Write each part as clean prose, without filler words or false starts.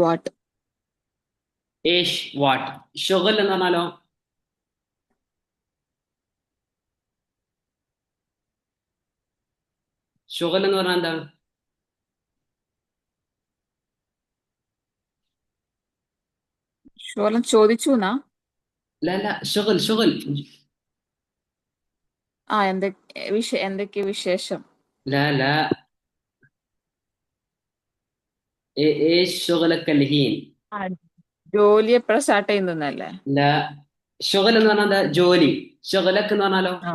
What. ഏഷ് what. ഷുഗൽ എന്ന് പറഞ്ഞാലോ? ഷുഗൽ എന്ന് പറഞ്ഞാൽ എന്താണ്? ഷോലം ചോദിച്ചു എന്നാ. لا لا شغل شغل. ആ എന്തൊക്കെ വിശേഷം? لا لا. ايش شغلك الحين؟ ആ, ജോലി എപ്പോഴാ സ്റ്റാർട്ട് ചെയ്യുന്നല്ലേ? لا. ഷുഗൽ എന്ന് പറഞ്ഞാൽ എന്താ? ജോലി. ഷുഗലക്ക് എന്ന് പറഞ്ഞാലോ? ആ,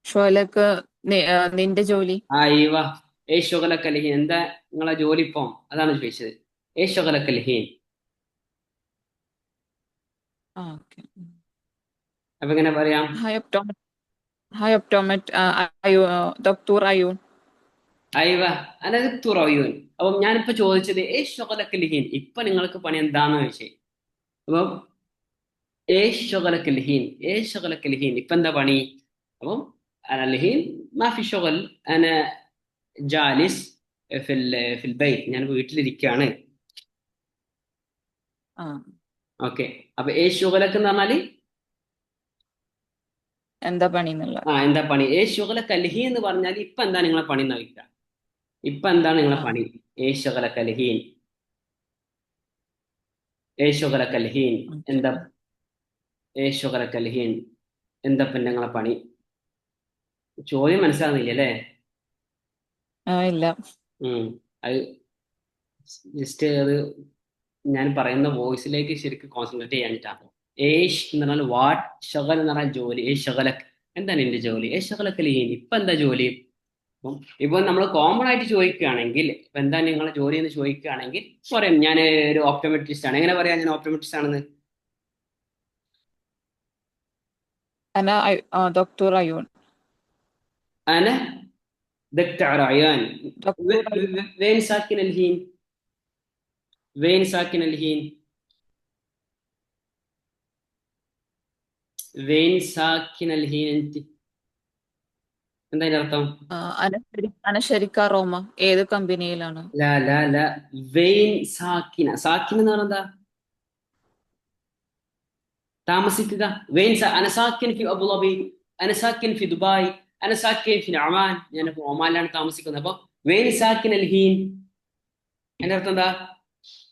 ഷോലക്ക് നിന്റെ ജോലി. അയ്യവ. ഏഷ് ഷുഗലക്ക് الحين എന്താ നിങ്ങളെ ജോലി ഇപ്പം? അതാണ് ചോദിച്ചത്. ഏഷ് ഷുഗലക്ക് الحين. ആ, ഓക്കെ. അപ്പൊ എങ്ങനെ പറയാം? ഹായ് ഒപ്റ്റോമെറ്റ്. ഹായ് ഒപ്റ്റോമെറ്റ്. അയ്യോ, ഡോക്ടർ അയ്യൂൺ. അയ്യവ. അതായത് തുറയൂൻ. അപ്പം ഞാനിപ്പോ ചോദിച്ചത് ഏഷ് ഷുഗലക്ക് الحين, ഇപ്പൊ നിങ്ങൾക്ക് പണി എന്താന്ന് ചോദിച്ചേ. അപ്പം ايش شغلك الحين, ايش شغلك الحين ഇപ്പൊ എന്താ പണി? അപ്പം انا الحين ما في شغل, انا جالس في البيت, ഞാൻ വീട്ടിലിരിക്കുകയാണ്. ആ, ഓക്കെ. അപ്പൊ ഏഷ് ഷുഗലക്ക് എന്ന് പറഞ്ഞാല് എന്താ പണി എന്നുള്ള. എന്താ പണി. ഏഷ് ഷുഗലക്ക് الحين എന്ന് പറഞ്ഞാൽ ഇപ്പൊ എന്താ നിങ്ങളെ പണി എന്ന് ചോദിക്കുക. ഇപ്പൊ എന്താണ് നിങ്ങളെ ആ, പണി? ഏഷ് ഷുഗലക്ക് الحين. ഏഷ് ഷുഗലക്ക് الحين. ഓക്കെ. എന്താ ഏഷ് ഷുഗലക്ക് الحين, എന്താ പിന്നെ നിങ്ങളെ പണി? ചോദ്യം മനസ്സിലാകുന്നില്ല അല്ലേ? ആ, ഇല്ല. ഉം. അത് ജസ്റ്റ് അത് ഞാൻ പറയുന്ന വോയിസിലേക്ക് ശരിക്കും കോൺസെൻട്രേറ്റ് ചെയ്യാനിട്ടാണ്. ഏഷ് എന്ന് പറഞ്ഞാൽ വാട്ട്, ഷഗൽ എന്ന് പറഞ്ഞാൽ ജോലി. ഏഷ് ഷഗലക്ക്, എന്താണ് എന്റെ ജോലി? ഏഷ് ഷഗലക്ക് ലീൻ, ഇപ്പൊ എന്താ ജോലി? അപ്പം ഇപ്പൊ നമ്മൾ കോമൺ ആയിട്ട് ചോദിക്കുകയാണെങ്കിൽ ഇപ്പൊ എന്താ നിങ്ങളെ ജോലി എന്ന് ചോദിക്കുകയാണെങ്കിൽ പറയാം ഞാൻ ഒരു ഓപ്റ്റോമെട്രിസ്റ്റ് ആണ്. എങ്ങനെ പറയാം ഞാൻ ഓപ്റ്റോമെട്രിസ്റ്റ് ആണെന്ന്? ഡോക്ടർ അയ്യൂൺ. انا دكتور عيان. ഡോക്ടർ അയ്യൂൺ. وين ساكن الحين؟ وين ساكن الحين؟ وين ساكن الحين انت? എന്താ അതിന്റെ അർത്ഥം? അനശരിക്ക റോമ. ഏത് കമ്പനിയിലാണ്? ലാ ലാ ലാ. വെയിൻ സാക്കിന. സാക്കിന എന്ന് പറഞ്ഞാൽ എന്താ? താമസിക്കുക. വെയിൻ അന സാക്കിൻ ഫി അബുദാബി, അന സാക്കിൻ ഫി ദുബായ്, അന സാക്കിൻ ഫി ഒമാൻ. ഞാൻ ഇപ്പൊ ഒമാനിലാണ് താമസിക്കുന്നത്. അപ്പൊ വെയിൻ സാക്കിൻ അൽ ഹീൻ, എന്റെ അർത്ഥം എന്താ?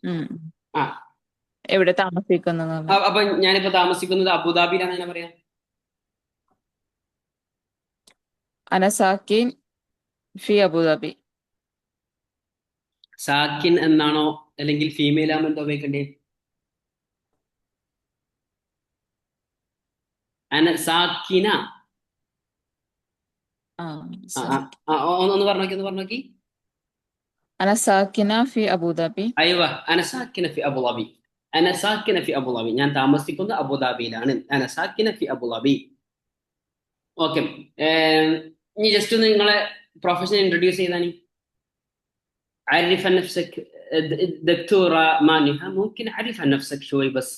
ഉം. ആ. എവിടെ താമസിക്കുന്നത്? അപ്പൊ ഞാനിപ്പോ താമസിക്കുന്നത് അബുദാബിയിലാണ്. അങ്ങനെ പറയാം. അനസാക്കിൻ ഫി അബുദാബി. സാക്കിൻ എന്നാണോ അല്ലെങ്കിൽ ഫീമെയിൽ ആകുമ്പോൾ എന്താ ഉപയോഗിക്കണ്ടേ? അന സാക്കിന. ആ, ആ ആ സാക്കി. ആ, ഒന്ന് പറഞ്ഞു നോക്കി, ഒന്ന് പറഞ്ഞു നോക്കി. അനസാക്കിന ഫി അബുദാബി. അയ്വ. അന സാക്കിന ഫി അബുദാബി. അന സാക്കിന ഫി അബുദാബി, ഞാൻ താമസിക്കുന്നത് അബുദാബിയിലാണ്. അന സാക്കിന ഫി അബുദാബി. ഓക്കെ. ഇനി ജസ്റ്റ് ഒന്ന് നിങ്ങളെ profession introduce ചെയ്താനി. عرف عن نفسك دكتورة مانحة. ممكن عرف عن نفسك شوي بس.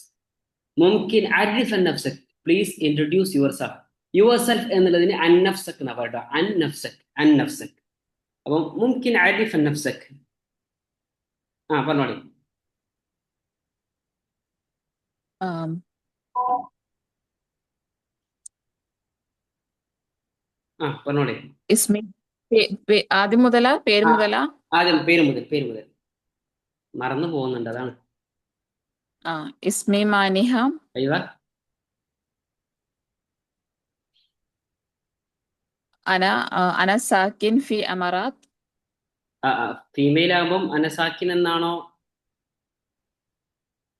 ممكن عرف عن نفسك. Please introduce yourself. yourself എന്നുള്ളതിന് عن نفسك എന്നാ പറയുക. عن نفسك, عن نفسك. അപ്പം ممكن عرف عن نفسك. പറഞ്ഞോളി. ആം, പറഞ്ഞോളി. ഇസ്മി. ആദ്യം മുതലാ, പേര് ആ മുതലാ? ആദ്യം പേര് മുതൽ, പേര് മുതൽ. മറന്നു പോകുന്നുണ്ട്, അതാണ്. ആ, ഇസ്മി മാനിഹ. അയ്യോ. അന അന സാക്കിൻ ഫി അമറാത്ത്. ഫീമെയിൽ ആകുമ്പം അനസാക്കിൻ എന്നാണോ?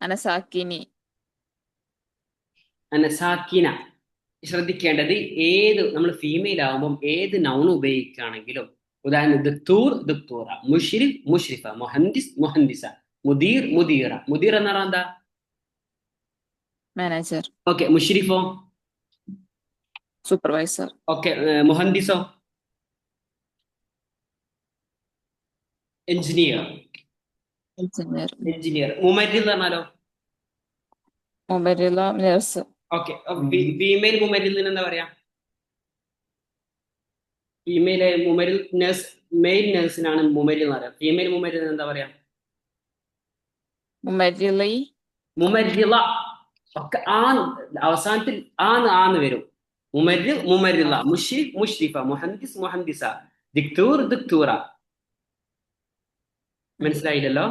അന സാക്കിനി. അനസാക്കിന. ശ്രദ്ധിക്കേണ്ടത് ഏത് നമ്മൾ ഫീമെയിൽ ആകുമ്പം ഏത് നൗൺ ഉപയോഗിക്കുകയാണെങ്കിലും, ഉദാഹരണം ദക്തൂർ ദക്തൂറ, മുഷ്രിഫ് മുഷ്രിഫ, മുഹന്ദിസ് മുഹന്ദിസ, മുദീർ മുദീറ. മുദീർ എന്ന് പറഞ്ഞാൽ എന്താ? മാനേജർ. ഓക്കെ. മുഷ്രിഫോ? സൂപ്പർവൈസർ. ഓക്കെ. മുഹന്ദിസോ? എഞ്ചിനീയർ. എഞ്ചിനീയർ. എഞ്ചിനീയർ. മുമരിൽ എന്ന് പറഞ്ഞാലോ? മൊബൈലില നഴ്സ്. ഓക്കെ. ഫീമെയിൽ മുമരിൽ നിന്ന് എന്താ പറയാ? ഫീമെയിലെ മുമരിൽ നേഴ്സ്, മെയിൽ നേഴ്സിനാണ് മുമരിൽ എന്ന് പറയാം. ഫീമെയിൽ മുമരിൽ എന്താ പറയാ? ممرضي. മുമരിള. ഒക്കെ അവസാനത്തിൽ ആന്ന് വരും. മുമരിൽ മുമരിള, മുഷ്രിഫ് മുഷ്രിഫ, മുഹന്ദിസ് മുഹന്ദിസ, ദിക്തൂർ ദിക്തൂറ. മനസ്സിലായില്ലല്ലോ?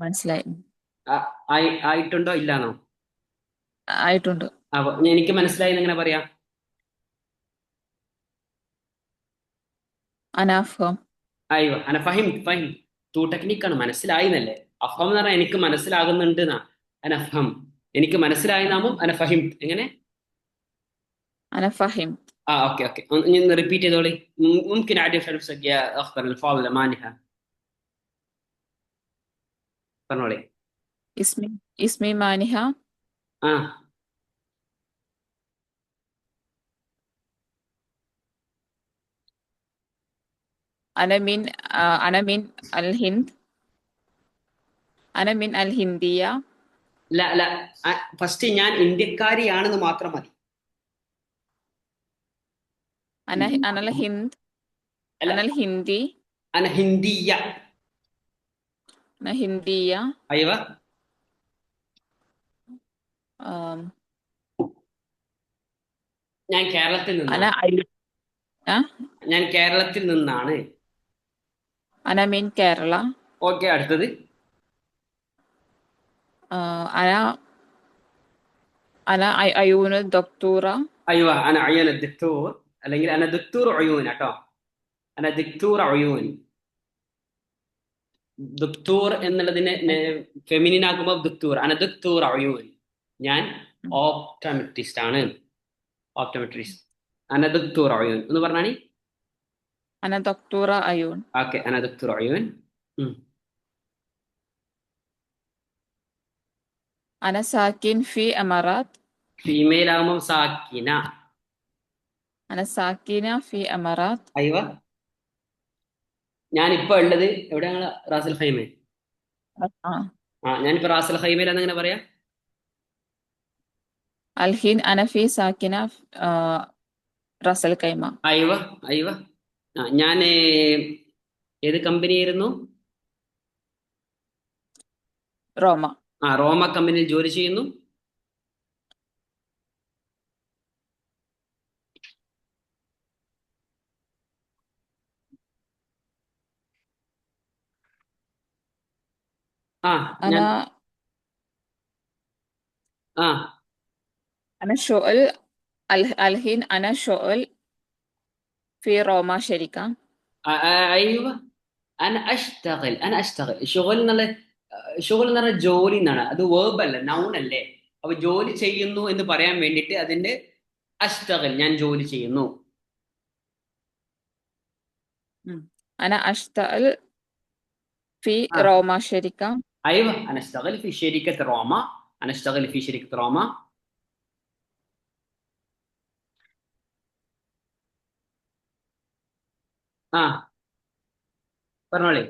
മനസ്സിലായി. ആയിട്ടുണ്ടോ ഇല്ലാന്നോ? ആയിട്ടുണ്ട്. അപ്പൊ എനിക്ക് മനസ്സിലായി എങ്ങനെ പറയാം? അനാഫം. അയ്യോ അന ഫഹിം ഫഹിം. ടു ടെക്നിക്കാണ്, മനസ്സിലായി എന്നല്ലേ. അഫം എന്ന് പറഞ്ഞാൽ എനിക്ക് മനസ്സിലാകുന്നുണ്ട് എന്നാ. അനഫം, എനിക്ക് മനസ്സിലായി നാമം അനഫഹിം. എങ്ങനെ? أنا فهمت. اوكي اوكي. ريبيت هذولي. ممكن اعرف نفسك يا اختر الفاضله مانها. പറഞ്ഞോളി. اسمي اسمي مانحة. ആ أنا من الهند. أنا من الهندية. لا لا. ഫസ്റ്റ് ഞാൻ ഇന്ത്യക്കാരിയാണെന്ന് മാത്രം മതി. أنا الهند. لا. أنا الهندي. انا هنديه. أنا هندية. ايوه. آم، ഞാൻ കേരളത്തിൽ أنا നിന്നാണ്. ഞാൻ കേരളത്തിൽ നിന്നാണ്. أنا من كيرلا. ഓക്കെ, അടുത്തത്. أنا أنا عيون الدكتورة. ايوه انا عيون الدكتور. അല്ലെങ്കിൽ انا دكتور عيون കേട്ടോ. انا دكتور عيون. ദുക്തൂർ എന്നുള്ളതിനെ ഫെമിനിൻ ആക്കുമ്പോൾ ദുക്തൂർ. അന ദുക്തൂർ അയൂൻ. ഞാൻ ഓപ്റ്റോമെട്രിസ്റ്റ് ആണ്. ഓപ്റ്റോമെട്രിസ്റ്റ്. അന ദുക്തൂർ അയൂൻ എന്ന് പറഞ്ഞാണി. أنا دكتورة عيون. ഓക്കെ, അന ദുക്തൂർ അയൂൻ. أنا ساكن في إمارات. ഫീമെയിൽ ആകുമ്പോൾ സാക്കിന. أنا ساكنة في إمارات. അയ്വ. ഞാനിപ്പോ ഉള്ളത് എവിടെയാണ്? Ras al Khaimah. آه. ഞാനിപ്പോ റാസൽ ഖൈമയിലാന്ന് എങ്ങനെ പറയാ? الحين أنا في ساكنة في رأس الخيمة. അയ്വ അയ്വ. ഞാൻ ഏത് കമ്പനി ആയിരുന്നു? روما. റോമ കമ്പനിയിൽ ജോലി ചെയ്യുന്നു. ഞാൻ أنا شغل الحين أنا شغل في روما شركة. അയ്വ. അന അഷ്തഗൽ ഷുഗൽ എന്നുള്ള ഷുഗൽ എന്ന് പറഞ്ഞാൽ ജോലി എന്നാണ്. അത് വേർബ് അല്ല, നൗൺ അല്ലേ. അപ്പൊ ജോലി ചെയ്യുന്നു എന്ന് പറയാൻ വേണ്ടിട്ട് അതിന്റെ അഷ്തഗൽ, ഞാൻ ജോലി ചെയ്യുന്നു. أنا أشتغل في روما شركة. أيوة أنا أشتغل في شركة روما. أنا أشتغل في شركة روما. പറഞ്ഞോളി.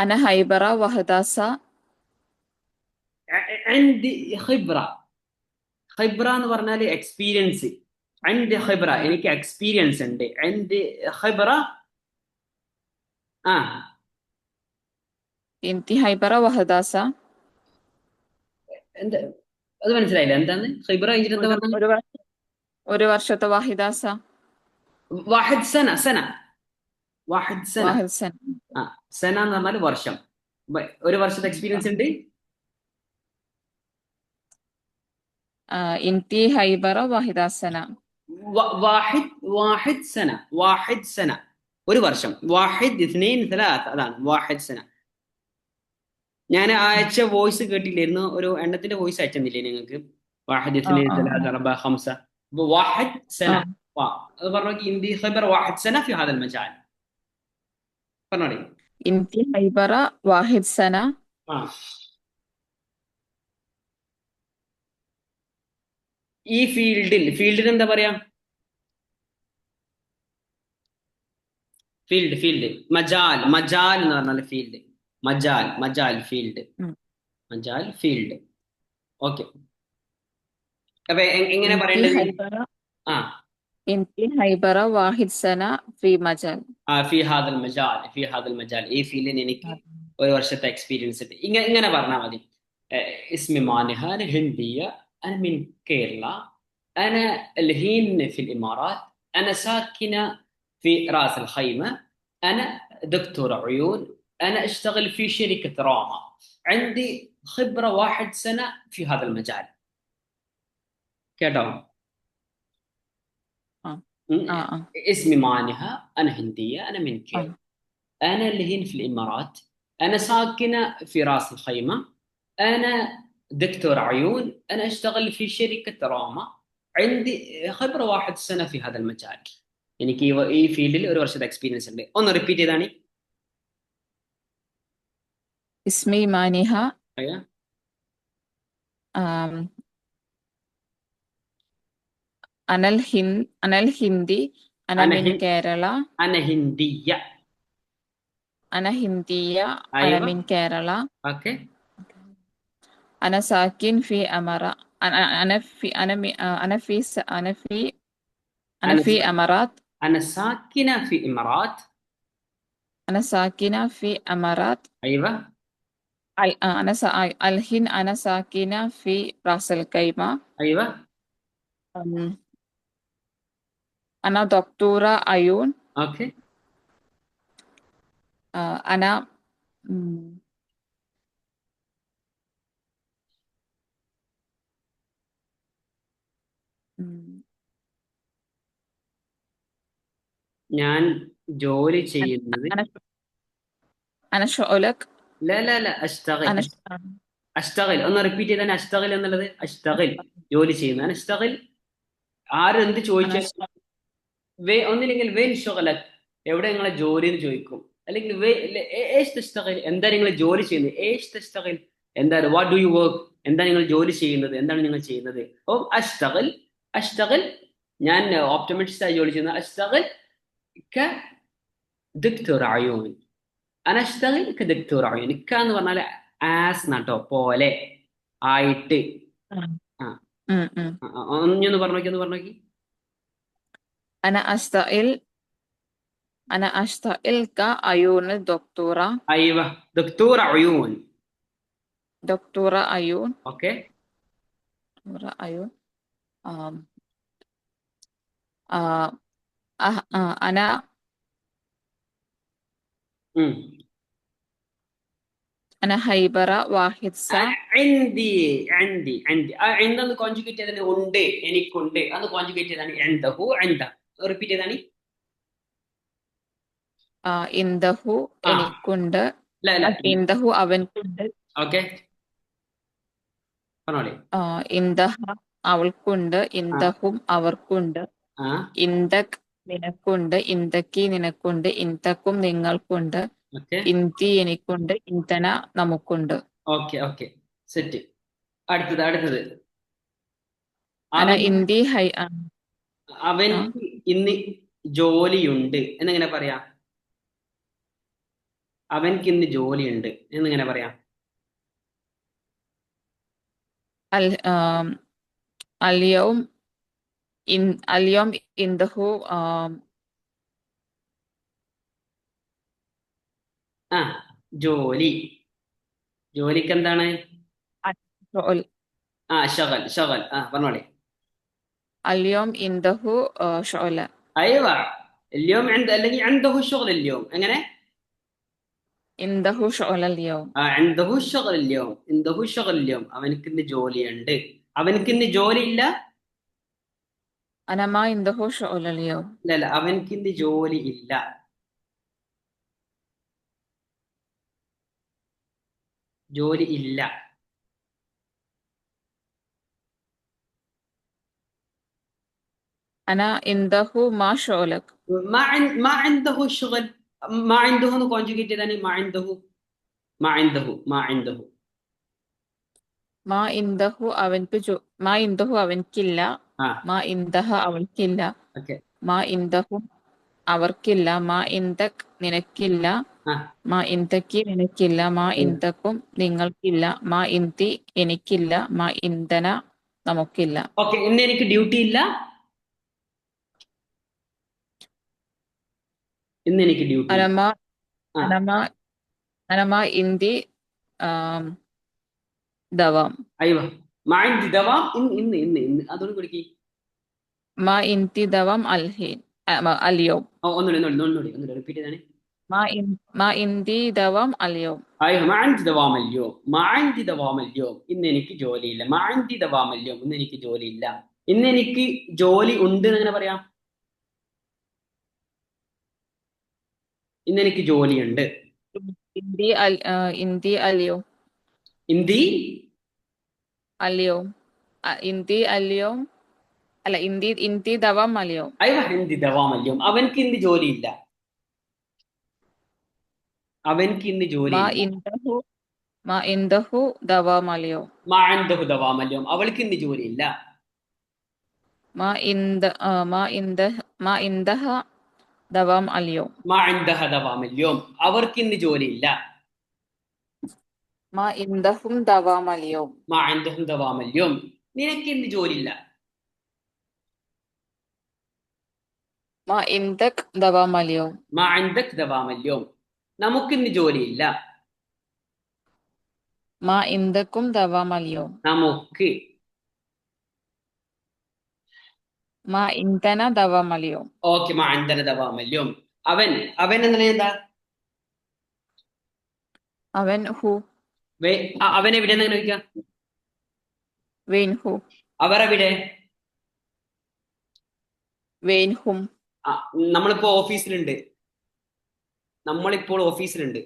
أنا هيبرة وهداسة. عندي خبرة. خبرة എന്ന് പറഞ്ഞാൽ എക്സ്പീരിയൻസ്. عندي خبرة, എനിക്ക് എക്സ്പീരിയൻസ് ഉണ്ട്. عندي خبرة. انتي هيبرة وهداسة. എന്താ അത് മനസ്സിലായില്ല? എന്താണ് ഖൈബറ കഴിഞ്ഞിട്ട് എന്താ പറഞ്ഞത്? ഒരു വർഷത്തെ വഹിദാസ. വാഹിദ് സന. സന വാഹിദ് സന. സന എന്ന് പറഞ്ഞാൽ വർഷം. ഒരു വർഷത്തെ എക്സ്പീരിയൻസ് ഉണ്ട്. انتي هيبرة وهداسة. വാഹിദ് വാഹിദ് സന. വാഹിദ് സന ഒരു വർഷം. വാഹിദ് ഇത്നൈൻ ثلاث അതാണ് വാഹിദ് സന. ഞാൻ അയച്ച വോയിസ് കേട്ടില്ലായിരുന്നു? ഒരു എണ്ണത്തിന്റെ വോയിസ് അയച്ചെന്നില്ലേ നിങ്ങൾക്ക്? വാഹിദ് ഇത്നൈൻ ثلاث أربعة خمسة. واحد سنة. അത് പറഞ്ഞു. ഇന്ത്യ ഖൈബർ വാഹിദ് സന في هذا المجال. പറഞ്ഞോളി. انتي هيبرة واحد سنة. ഈ ഫീൽഡിന് എന്താ പറയാ? ഫീൽഡ് മജാൽ. മജാൽ എന്ന് പറഞ്ഞാൽ ഫീൽഡ്. മജാൽ ഫീൽഡ്. മജാൽ ഫീൽഡ്. ഓക്കെ. അപ്പൊ എങ്ങനെ انتي പറയേണ്ടത്? هيبرة ആ انتي هيبرة واحد سنة في مجال. ഫി ഹാദൽ മജാൽ, ഫി ഹാദൽ മജാൽ, ഈ ഫീൽഡിൽ എനിക്ക് ഒരു വർഷത്തെ എക്സ്പീരിയൻസ് ഉണ്ട്. ഇങ്ങനെ പറഞ്ഞാൽ മതി. اسمي مانها، أنا هندية، أنا من كيرلا، أنا الحين في الإمارات، أنا ساكنة في رأس الخيمة، أنا دكتور عيون، أنا أشتغل في شركة راما، عندي خبرة 1 سنة في هذا المجال. കേട്ടോ? اه م- اه اه اسمي مانها، أنا هندية، أنا من كيرلا، اه أنا الحين في الإمارات، أنا ساكنة في رأس الخيمة، أنا دكتور عيون، أنا أشتغل في شركة راما، عندي خبرة 1 سنة في هذا المجال. എനിക്ക് ഈ ഫീൽഡിൽ ഒരു വർഷത്തെ എക്സ്പീരിയൻസ് ഉണ്ട്. ഒന്ന് റിപ്പീറ്റ് ചെയ്താണ്. اسمي مانها. അയ്യാ. آم، أنا الهندي. أنا أنا من هن... كيرلا. أنا هندية. أنا هندية. أنا أيوة. من كيرلا. أوكي. أنا ساكن في أمارات. أنا في أنا مي- آه، أنا في س- أنا في أنا أنا س... في أمارات. أنا ساكنة في إمارات. أنا ساكنة في أمارات. أيوة. الحين أنا ساكنة في رأس الخيمة. أيوة. أم، أنا دكتورة عيون. أوكي. أنا مم، مم، ഞാൻ ജോലി ചെയ്യുന്നത്. أنا أنا شو أقولك. لا لا لا أشتغل. أنا അഷ്ടകൽ ഒന്ന് റിപ്പീറ്റ് ചെയ്താൽ അഷ്ടകൽ എന്നുള്ളത്. അഷ്ടകൽ ജോലി ചെയ്യുന്നു. അഷ്ടകൽ ആരും എന്ത് أنا ചോദിച്ചാൽ ഒന്നില്ലെങ്കിൽ വെൻ ഷുഗലക്, എവിടെ നിങ്ങളെ ജോലി എന്ന് ചോദിക്കും. അല്ലെങ്കിൽ ഏഷ് തഷ്ടകൽ, എന്താ നിങ്ങൾ ജോലി ചെയ്യുന്നത്. ഏഷ് തഷ്ടകൽ എന്താണ്, വാട്ട് ഡു യു വർക്ക്, എന്താ നിങ്ങൾ ജോലി ചെയ്യുന്നത്, എന്താണ് നിങ്ങൾ ചെയ്യുന്നത്. അപ്പം അഷ്ടകൽ, അഷ്ടകൽ ഞാൻ ഓപ്റ്റോമെട്രിസ്റ്റ് ആയി ജോലി ചെയ്യുന്നത്. അഷ്ടകൽ ക ദക്തൂർ അയൂൻ, അനഷ്ടകൽ ക ദക്തൂർ അയൂൻ. ഇക്ക എന്ന് പറഞ്ഞാൽ ആസ് നട്ടോ, പോലെ, ആയിട്ട്. ആ ഒന്ന് പറഞ്ഞു നോക്കി, ഒന്ന് പറഞ്ഞു നോക്കി. أنا أشتغل. أنا أشتغل كعيون الدكتورة. ايوه دكتور عيون. دكتورة عيون. اوكي. دكتورة عيون. آم، آه، أنا امم أنا هيبرة واحد عندي عندي عندന്ന് കോൺജുഗേറ്റ് ചെയ്താണ് ഉണ്ട്, എനിക്കുണ്ട്. അന്ന് കോൺജുഗേറ്റ് ചെയ്താണ് عندهu عند. റിപ്പീറ്റ് ചെയ്താണ്. ഇന്ദഹു ആ എനിക്കുണ്ട്. لا لا. ഇന്ദഹു അവൻക്കുണ്ട്. ഓക്കെ പറഞ്ഞോളി. ഇന്ദഹ അവൾക്കുണ്ട്. ആ ഇന്ദഹും അവർക്കുണ്ട്. ആ ഇന്ദക് നിനക്കുണ്ട്. ഇന്ദക്കി നിനക്കുണ്ട്. ഇന്ദക്കും നിങ്ങൾക്കുണ്ട്. ഓക്കെ ഇന്തി എനിക്കുണ്ട്. ഇന്ധന നമുക്കുണ്ട്. Okay okay set. അടുത്തത് അടുത്തത്. അന അവൻ ഇന്തി ഹൈ അവൻക്ക് ഇന്ന് ജോലിയുണ്ട് എന്നിങ്ങനെ പറയാം. അവൻക്ക് ഇന്ന് ജോലിയുണ്ട് എന്നിങ്ങനെ പറയാം. അൽ അല്യവും അല്യം ഇന്ദഹു ആ ജോലി, ജോലിക്ക് എന്താണ്? ഷഗൽ, ഷഗൽ. പറഞ്ഞോളി. അല്യം ഇന്ദഹു ഷൊല. ايوه اليوم عند അല്ലെങ്കിൽ عنده شغل اليوم. എങ്ങനെ? ഇന്ദഹു ഷൊല അല്യവും. عنده شغل اليوم. عنده شغل اليوم. അവനക്ക് ഇന്ന് ജോലിയുണ്ട്. അവനക്ക് ഇന്ന് ജോലി ഇല്ല. അനമ ഇന്ദഹു ഷൊല അല്യവും. ഇല്ല ഇല്ല, അവനക്ക് ഇന്ന് ജോലി ഇല്ല. ജോലി ഇല്ല. അന ഇന്ദഹു മാ ഷൊലക്. ما عنده شغل. ما عنده എന്ന് കോൺജുഗേറ്റ് ചെയ്താണ് ما عنده. ما عنده. ما عنده. മാ ഇന്ദഹു മാ ഇന്ദഹു അവൻക്കില്ല. ആ മാ ഇന്ദഹ അവൾക്കില്ല. ഓക്കെ. മാ ഇന്ദഹു അവർക്കില്ല. മാ ഇന്ദക് നിനക്കില്ല. ആ മാ ഇന്ദക്കി നിനക്കില്ല. മാ ഉം. ഇന്ദക്കും നിങ്ങൾക്കില്ല. മാ ഇന്തി എനിക്കില്ല. മാ ഇന്ധന നമുക്കില്ല. ഓക്കെ, ഇന്ന് എനിക്ക് ഡ്യൂട്ടി ഇല്ല. ഇന്ന് എനിക്ക് ഡ്യൂട്ടി ഇല്ല. അനമ ആ അനമ അനമ ഇന്തി ദവാം. അയ്യോ, മാഇൻദി ദവാം. ഇന്ന് ഇന്ന് ഇന്ന് ഇന്ന് അതൊന്ന് കൊടുക്കി. മാ ഇന്തി ദവാം അൽഹീൻ അലിയോം. ഒന്നുകൂടി റിപ്പീറ്റ് ചെയ്താണ്. മാ ഇന്തി ദവാം അലിയോം. അയ്യോ, മാഇൻദി ദവാം അല്യോ, മാഇൻദി ദവാം അല്യോ, ഇന്ന് എനിക്ക് ജോലിയില്ല. മാഇൻദി ദവാം അല്യോ, ഇന്ന് എനിക്ക് ജോലിയില്ല. ഇന്ന് എനിക്ക് ജോലി ഉണ്ട് എന്ന് എങ്ങനെ പറയാം? ഇന്ന് എനിക്ക് ജോലിയുണ്ട്. ഇന്തി അലിയോം. ഇന്തി അലിയോം. ഇന്തി അലിയോം. അല്ല, ഇന്തി ദവാം അലിയോം. അയ്യോ, ഹിന്ദി ദവാം അല്യോ, അവൻക്ക് ഇന്ന് ജോലിയില്ല. അവൻക്ക് ഇന്ന് മാ ജോലിയില്ല. ഇന്ദഹു മാ ഇന്ദഹു ദവാം അലിയോം. മാഇൻദഹു ദവാം അല്യോ, അവൾക്ക് ഇന്ന് ജോലിയില്ല. മാ ഇന്ദഹ ദവാം അലിയോം. മാഇൻദഹ ദവാം അല്യോ, അവർക്ക് ഇന്ന് ജോലിയില്ല. മാ ഇന്ദഹും ദവാം അലിയോം. മാഇൻദഹും ദവാം അല്യോ, നിനക്ക് ഇന്ന് ജോലിയില്ല. മാ ഇന്ദക് ദവാം അലിയോം. മാഇൻദക് ദവാം അല്യോ, നമുക്ക് ഇന്ന് ജോലിയില്ല. മാ ഇന്ദക്കും ദവാം അലിയോം. നമുക്ക്. മാ ഇന്ധന ദവാം അലിയോം. ഓക്കെ, മാഇൻദന ദവാം അല്യോ. അവൻ അവൻ എന്താ? അവൻ ഹു. അവൻ എവിടെയെന്ന് ചോദിക്കാം. വെയിൻ ഹു. അവർ എവിടെ? വെയിൻ ഹും. നമ്മളിപ്പോ ഓഫീസിലുണ്ട്. നമ്മളിപ്പോൾ ഓഫീസിലുണ്ട്.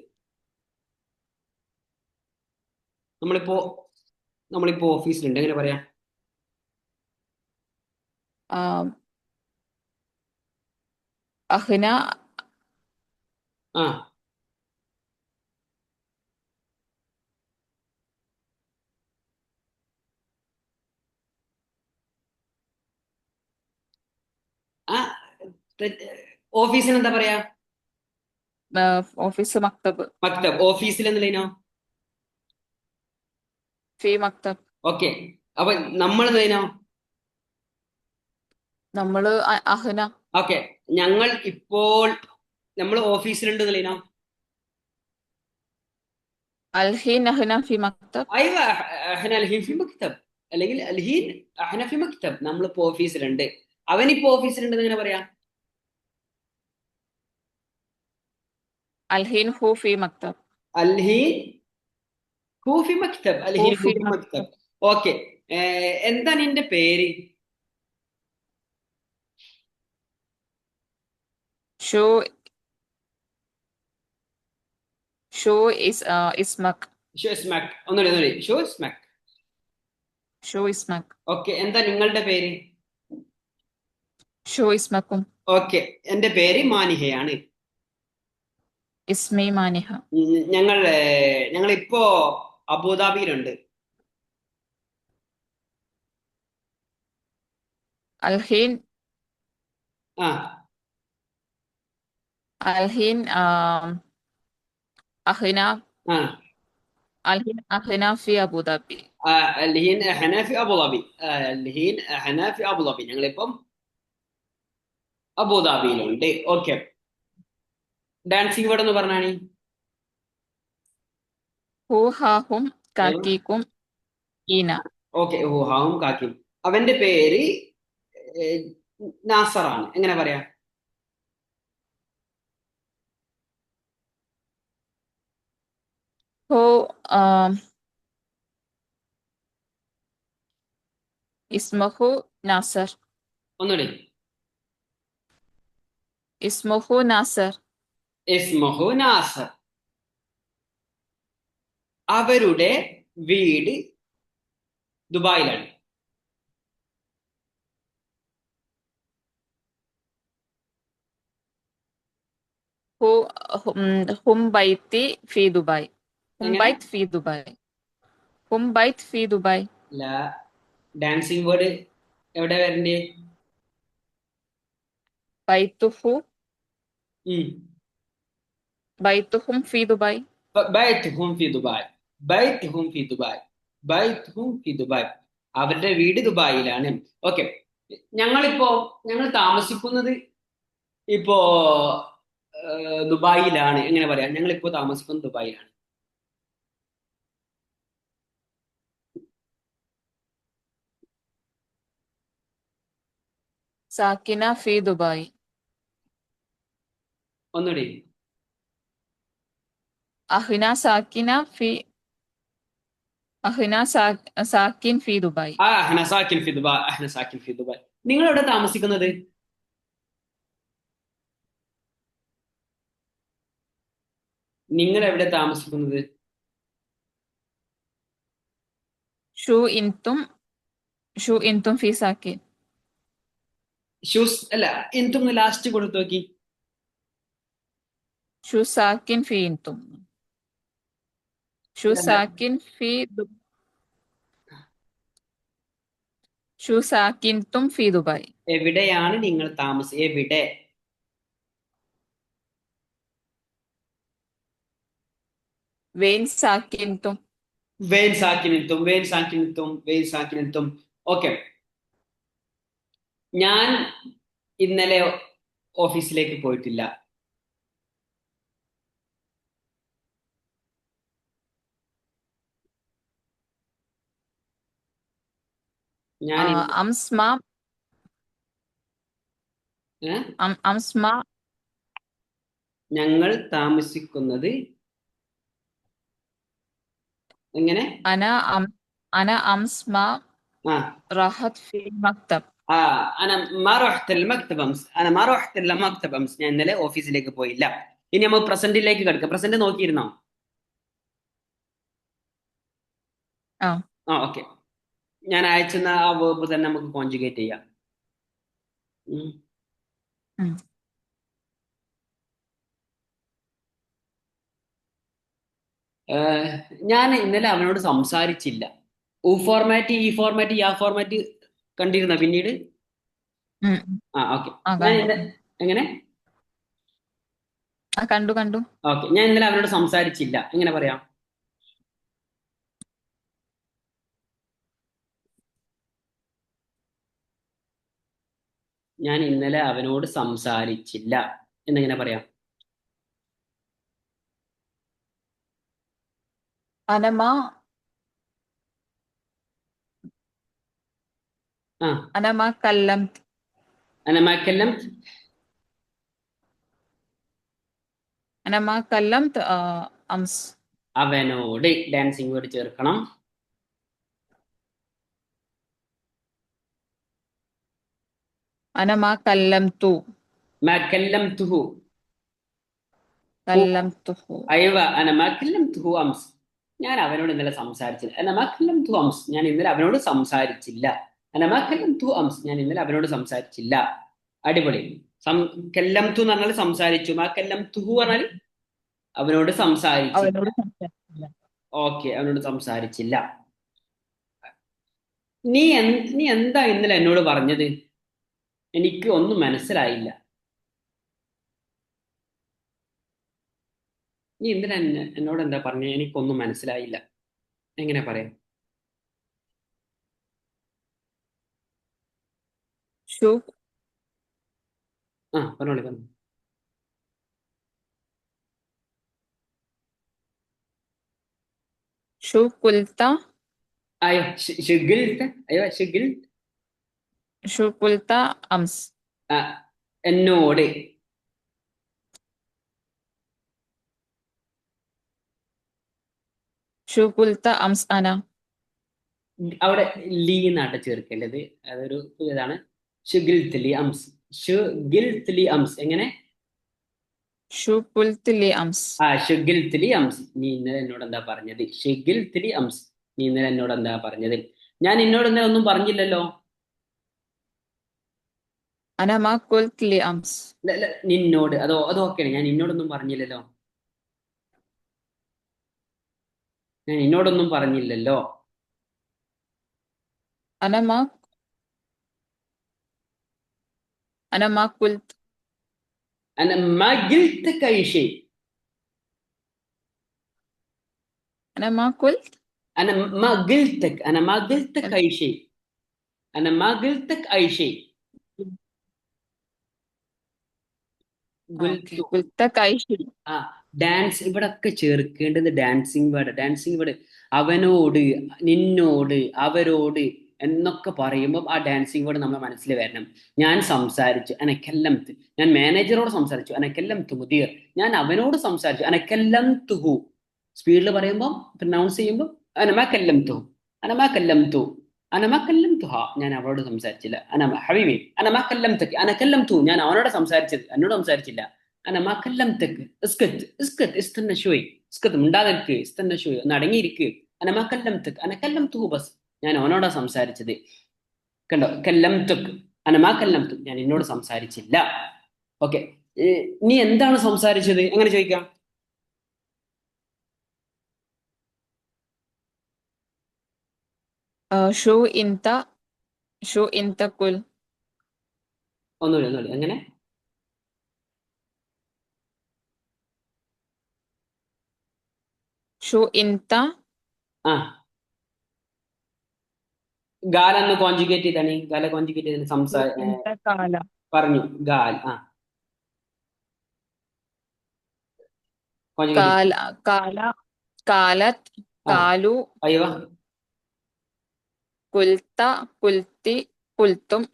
നമ്മളിപ്പോ നമ്മളിപ്പോ ഓഫീസിലുണ്ട്, എങ്ങനെ പറയാം? അഹ്ന ആ ആ ഓഫീസിന് എന്താ പറയാ? ഓഫീസ് മക്തബ്. മക്തബ്. ഓഫീസിൽ എന്തിനോ? ഫി മക്തബ്. ഓക്കെ, അപ്പൊ നമ്മൾ എന്തിനോ? നമ്മള് അഹ്ന. ഓക്കെ, ഞങ്ങൾ ഇപ്പോൾ നമ്മൾ ഓഫീസിലുണ്ട് എന്നുള്ളതിനോ? അൽഹീൻ അഹ്ന ഫി മക്തബ്. അയ്യോ, അഹ്ന അൽഹീൻ ഫി മക്തബ്, അല്ലെങ്കിൽ അൽഹീൻ അഹ്ന ഫി മക്തബ്. നമ്മളിപ്പോ ഓഫീസിലുണ്ട്. അവനിപ്പോ ഓഫീസിലുണ്ട് എങ്ങനെ പറയാ? അൽഹീൻ ഹു ഫി മക്തബ്. അൽഹീൻ ഹു ഫി മക്തബ്. ഹു അൽഹീൻ ഹു ഫി ഫി മക്തബ്. മക്തബ്. ഓക്കെ, എന്താ നിന്റെ പേര്? ഷോ ഷോ ഇസ്മക്. ഷോ ഇസ്മാക്. ഒന്നുകൂടി ഷോ ഇസ്മാക്. ഷോ ഇസ്മക്. ഓക്കെ, എന്താ നിങ്ങളുടെ പേര്? ഷോ ഇസ്മക്കും. ഓക്കെ, എന്റെ പേര് മാനിഹയാണ്. ഇസ്മി മാനിഹ. ഞങ്ങളിപ്പോ അബുദാബിയിലുണ്ട്. അൽഹീൻ ആ അൽഹീൻ അഹ്ന ആ അൽഹീൻ അഹ്ന ഫി അബുദാബി. الحين احنا في ابو ظبي. الحين احنا في ابو ظبي. ഞങ്ങളിപ്പം അബുദാബിയിലുണ്ട്. ഓക്കെ, ഡാൻസിങ് വേർഡ് എന്ന് പറഞ്ഞാണി. ഹു ഹാഹും കാക്കീക്കും ഈന. ഓക്കെ, ഊഹാവും കാക്കിം. അവന്റെ പേര് ഏർ, നാസറാണ്, എങ്ങനെ പറയാ? ഹു ഇസ്മഹു നാസർ. ഒന്നുകൂടി. ഇസ്മുഹു നാസർ. ഇസ്മുഹു നാസർ. അവരുടെ വീട് ദുബായിലാണ്. ഹു ഹും ബൈത്തി ഫി ദുബായ്. ഹും എങ്ങനെ? ബൈത്ത് ഫി ദുബായ്. ഹും ബൈത്ത് ഫി ദുബായ്. അല്ല, ഡാൻസിങ് വേർഡ് എവിടെ വരണ്ടേ? ബൈത്തുഹു ഉം. ബൈത്തുഹും ഫി ദുബായ്. بيتهم في دبي. بيتهم في دبي. بيتهم في دبي. അവരുടെ വീട് ദുബായിലാണ്. ഓക്കെ, ഞങ്ങൾ താമസിക്കുന്നത് ഇപ്പോ ദുബായിലാണ്. എങ്ങനെ പറയാം? ഞങ്ങൾ ഇപ്പോ താമസിക്കുന്നത് ദുബായിലാണ്. സാക്കിന ഫി ദുബായ്. ഒന്നുകൂടി. അഹ്ന സാക്കിന ഫി അഹ്ന സാക്കിൻ ഫി ദുബായ്. അഹ്ന സാക്കിൻ ഫി ദുബായ്. അഹ്ന സാക്കിൻ ഫി ദുബായ്. നിങ്ങൾ എവിടെ താമസിക്കുന്നത്? നിങ്ങൾ എവിടെ താമസിക്കുന്നത്? ഷു ഇൻതും ഫി സാക്കിൻ. ഷൂസ് അല്ല, എന്തും ലാസ്റ്റ് കൊടുത്തു നോക്കി. ഷു സാക്കിൻ ഫി ഇൻതും. ഷു സാക്കിൻ ഫി ഷു സാക്കിൻതും ഫി ദുബായ്. എവിടെയാണ് നിങ്ങൾ എവിടെ? വെയിൻ സാക്കിൻതും. വെയിൻ സാക്കിനെത്തും, വെയിൻ സാക്കിനെത്തും, വെയിൻ സാക്കിനെത്തും. ഓക്കെ, ഞാൻ ഇന്നലെ ഓഫീസിലേക്ക് പോയിട്ടില്ല. ഞാൻ അംസ്മ അംസ്മ ഞങ്ങൾ താമസിക്കുന്നത് എങ്ങനെ? അന അംസ്മ റഹത് ഫി മക്തബ്. أنا ما رحت المكتب أمس. أنا ما رحت المكتب أمس. ഞാൻ ഇന്നലെ ഓഫീസിലേക്ക് പോയില്ല. ഇനി നമ്മൾ പ്രസന്റിലേക്ക് കിടക്കാം. പ്രസന്റ് നോക്കിയിരുന്നോ? ഓക്കെ, ഞാൻ അയച്ചെന്ന ആ വേർബ് തന്നെ നമുക്ക് കോൺജുഗേറ്റ് ചെയ്യാം. ഞാൻ ഇന്നലെ അവനോട് സംസാരിച്ചില്ല. ഫോർമാറ്റ്, ഈ ഫോർമാറ്റ്, യാ ഫോർമാറ്റ് കണ്ടിരുന്ന പിന്നീട്? ഓക്കെ, എങ്ങനെ? കണ്ടു. ഓക്കെ, ഞാൻ ഇന്നലെ അവനോട് സംസാരിച്ചില്ല. എങ്ങനെ പറയാം? ഞാൻ ഇന്നലെ അവനോട് സംസാരിച്ചില്ല എന്നെങ്ങനെ പറയാം? അനമാ കല്ലംത്. അനമാ കല്ലംത് അംസ്. അവനോട് ഡാൻസിങ് വേർഡ് ചേർക്കണം. അനമാ കല്ലംതു. മാ കല്ലംതുഹു. അയ്വ അനമാ കല്ലംതുഹു അംസ്. ഞാൻ അവനോട് ഇന്നലെ സംസാരിച്ചില്ല. അനമാ കല്ലംതുഹു അംസ്. ഞാൻ ഇന്നലെ അവനോട് സംസാരിച്ചില്ല. അനമാ കല്ലംതുഹു അംസ്. ഞാൻ ഇന്നലെ അവനോട് സംസാരിച്ചില്ല. അടിപൊളി. കല്ലംതു എന്ന് പറഞ്ഞാൽ സംസാരിച്ചു. മാ കല്ലംതുഹു പറഞ്ഞാൽ അവനോട് സംസാരിച്ചില്ല. ഓക്കെ, അവനോട് സംസാരിച്ചില്ല. നീ എന്താ ഇന്നലെ എന്നോട് പറഞ്ഞത്? എനിക്ക് ഒന്നും മനസ്സിലായില്ല. നീ ഇന്നലെ എന്നോട് എന്താ പറഞ്ഞത്? എനിക്കൊന്നും മനസ്സിലായില്ല. എങ്ങനെ പറയാം? പറഞ്ഞോളി. شو قلت؟ ايوه شقلت. ايوه شقلت. شو قلت أمس؟ എന്നോട്. شو قلت أمس أنا؟ അവിടെ ലീ നാട്ട ചേർക്കേണ്ടത്. അതൊരു ഇതാണ്. ഷുഗിൽത്ത് ലി അംസ്. ഷുഗിൽത്ത് ലി അംസ്. എങ്ങനെ? شو قلت لي أمس؟ ഷുഗിൽത്ത് ലി അംസ്. നീ ഇന്നലെ എന്നോട് എന്താ പറഞ്ഞത്? ഷുഗിൽത്ത് ലി അംസ്. നീ ഇന്നലെ എന്നോട് എന്താ പറഞ്ഞത്? ഞാൻ എന്നോട് ഇന്നലെ ഒന്നും പറഞ്ഞില്ലല്ലോ. أنا ما قلت لي أمس. നിന്നോട്. അതൊക്കെയാണ്. ഞാൻ നിന്നോടൊന്നും പറഞ്ഞില്ലല്ലോ. ഞാൻ നിന്നോടൊന്നും പറഞ്ഞില്ലല്ലോ. أنا ما قلت. أنا ما قلت لك أي شيء. أنا ما قلت. انا ما قلت لك، انا ما قلت لك اي شيء، انا ما قلت لك اي شيء. ഓക്കെ. قلت. قلتك أي شيء. ആ ഡാൻസ് ഇവിടെ ഒക്കെ ചേർക്കേണ്ടത് ഡാൻസിങ് വേർഡ്. ഡാൻസിങ് വേർഡ് അവനോട്, നിന്നോട്, അവരോട് എന്നൊക്കെ പറയുമ്പോൾ ആ ഡാൻസിങ് വേർഡ് നമ്മുടെ മനസ്സിൽ വരണം. ഞാൻ സംസാരിച്ചു അനക്കെല്ലാം, ഞാൻ മാനേജറോട് സംസാരിച്ചു അനക്കെല്ലാം മുദീർ, ഞാൻ അവനോട് സംസാരിച്ചു അനക്കെല്ലാം തുഹു. സ്പീഡിൽ പറയുമ്പോൾ, പ്രൊനൗൺസ് ചെയ്യുമ്പോൾ അനമാ കല്ലം തുഹു, അനമാ കല്ലം തു, അനമാ കല്ലം തുഹ, ഞാൻ അവളോട് സംസാരിച്ചില്ല. അനമ ഹബീബി അനമാ കല്ലം തക്ക്, അനക്കെല്ലാം തു, ഞാൻ അവനോട് സംസാരിച്ചത്, എന്നോട് സംസാരിച്ചില്ല. انا ما كلمتك، اسكت اسكت استنى شوي، اسكت മിണ്ടാതിരിക്ക്، استنى شوي ഒന്ന് അടങ്ങിയിരിക്ക്. انا ما كلمتك انا كلمته بس, ഞാൻ അവനോടാ സംസാരിച്ചത്. കണ്ടോ, കല്ലംതുക്, انا ما كلمتك, ഞാൻ എന്നോട് സംസാരിച്ചില്ല. ഓക്കെ, നീ എന്താണ് സംസാരിച്ചത് എങ്ങനെ ചോദിക്കാം? شو أنت، شو أنت قل. ഒന്നുമില്ല ഒന്നുമില്ല, എങ്ങനെ? شو أنت. ആ ഗാലെന്ന് കോൺജുഗേറ്റ് ചെയ്താണ്, ഗാല കോൺജുഗേറ്റ് ചെയ്താണ് شو أنت قال. പറഞ്ഞു. ഗാൽ ആ കോൺജുഗേറ്റ്. قال. قال. قالت. ആ قالوا. അയ്യോ, قلت. قلت. قلتم. ആ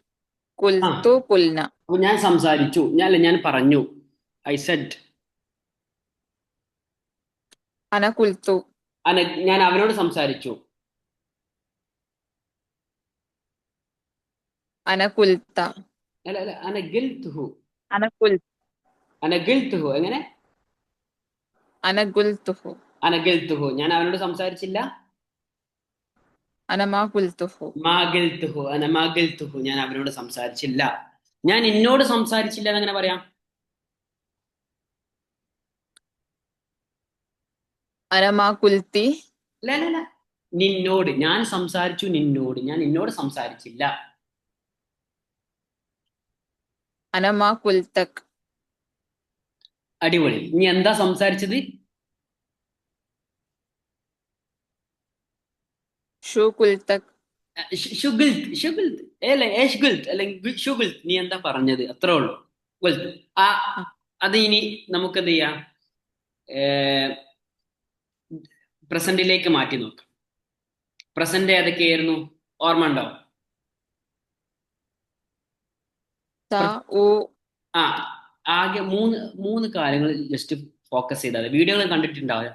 قلت. قلنا. അപ്പൊ ഞാൻ സംസാരിച്ചു, ഞാൻ പറഞ്ഞു. I said. أنا قلت. ഞാൻ അവനോട് സംസാരിച്ചു. أنا قلت. അല്ല അല്ല, അന ഗിൽത്തുഹു, أنا قلت. അന ഗിൽത്തുഹു എങ്ങനെ? أنا قلته. അന ഗിൽത്തുഹു, ഞാൻ അവനോട് സംസാരിച്ചില്ല. أنا ما قلته. മാ ഗിൽത്തുഹു, അന മാ ഗിൽത്തുഹു, ഞാൻ അവനോട് സംസാരിച്ചില്ല. ഞാൻ എന്നോട് സംസാരിച്ചില്ല എന്നെങ്ങനെ പറയാം? أنا ما قلت. അല്ല അല്ല അല്ല, നിന്നോട് ഞാൻ സംസാരിച്ചു, നിന്നോട്, ഞാൻ എന്നോട് സംസാരിച്ചില്ല. أنا ما قلتك. അടിപൊളി. നീ എന്താ സംസാരിച്ചത്? شو قلتك. ഷുഗിൽത്ത്, ഷുഗിൽത്ത് അല്ല, ഏഷ് ഗിൽത്ത് അല്ലെങ്കിൽ ഷുഗിൽത്ത്, നീ എന്താ പറഞ്ഞത്, അത്രേ ഉള്ളൂ. ഗിൽത്ത്. ആ അത് ഇനി നമുക്ക് എന്ത് ചെയ്യാം, പ്രസന്റിലേക്ക് മാറ്റി നോക്കാം. പ്രസന്റ് ഏതൊക്കെയായിരുന്നു, ഓർമ്മ ഉണ്ടോ? تا و. ആ ആകെ മൂന്ന് മൂന്ന് കാര്യങ്ങൾ ജസ്റ്റ് ഫോക്കസ് ചെയ്താൽ വീഡിയോകൾ കണ്ടിട്ടുണ്ടാവുക